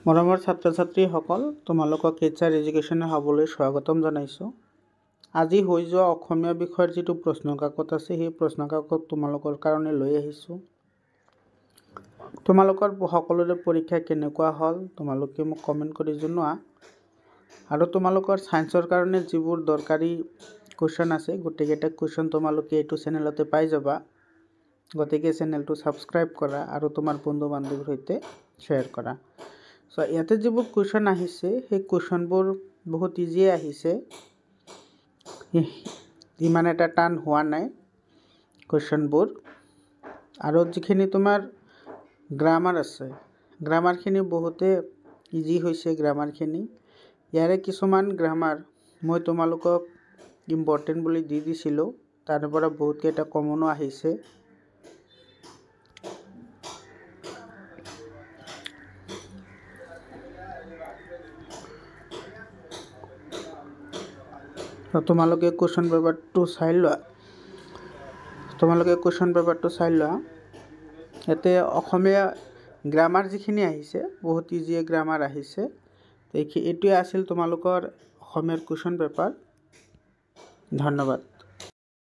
মৰমৰ ছাত্ৰ-ছাত্ৰীসকল, তোমালোকক এইচআৰ এডুকেশ্যনৰ হাবলৈ স্বাগতম জনাইছোঁ। আজি হৈ যোৱা অসমীয়া বিষয়ৰ যিটো প্ৰশ্ন কাকত আছে, সেই প্ৰশ্ন কাকত তোমালোকৰ কাৰণে লৈ আহিছোঁ। তোমালোকৰ সকলোৰে পৰীক্ষা কেনেকুৱা হ'ল তোমালোকে মোক কমেণ্ট কৰি জনোৱা। আৰু তোমালোকৰ ছায়েন্সৰ কাৰণে যিবোৰ দৰকাৰী কুৱেশ্যন আছে, গোটেইকেইটা কুৱেশ্যন তোমালোকে এইটো চেনেলতে পাই যাবা। গতিকে চেনেলটো ছাবস্ক্ৰাইব কৰা আৰু তোমাৰ বন্ধু বান্ধৱীৰ সৈতে শ্বেয়াৰ কৰা। চ' ইয়াতে যিবোৰ কুৱেশ্যন আহিছে, সেই কুৱেশ্যনবোৰ বহুত ইজিয়ে আহিছে, ইমান এটা টান হোৱা নাই কুৱেশ্যনবোৰ। আৰু যিখিনি তোমাৰ গ্ৰামাৰ আছে, গ্ৰামাৰখিনি বহুতে ইজি হৈছে। গ্ৰামাৰখিনি ইয়াৰে কিছুমান গ্ৰামাৰ মই তোমালোকক ইম্পৰ্টেণ্ট বুলি দি দিছিলোঁ, তাৰ পৰা বহুতকেইটা কমনো আহিছে। তোমালোকে কুৱেশ্যন পেপাৰটো চাই লোৱা। ইয়াতে অসমীয়া গ্ৰামাৰ যিখিনি আহিছে, বহুত ইজিয়ে গ্ৰামাৰ আহিছে। এইটোৱে আছিল তোমালোকৰ অসমীয়াৰ কুৱেশ্যন পেপাৰ। ধন্যবাদ।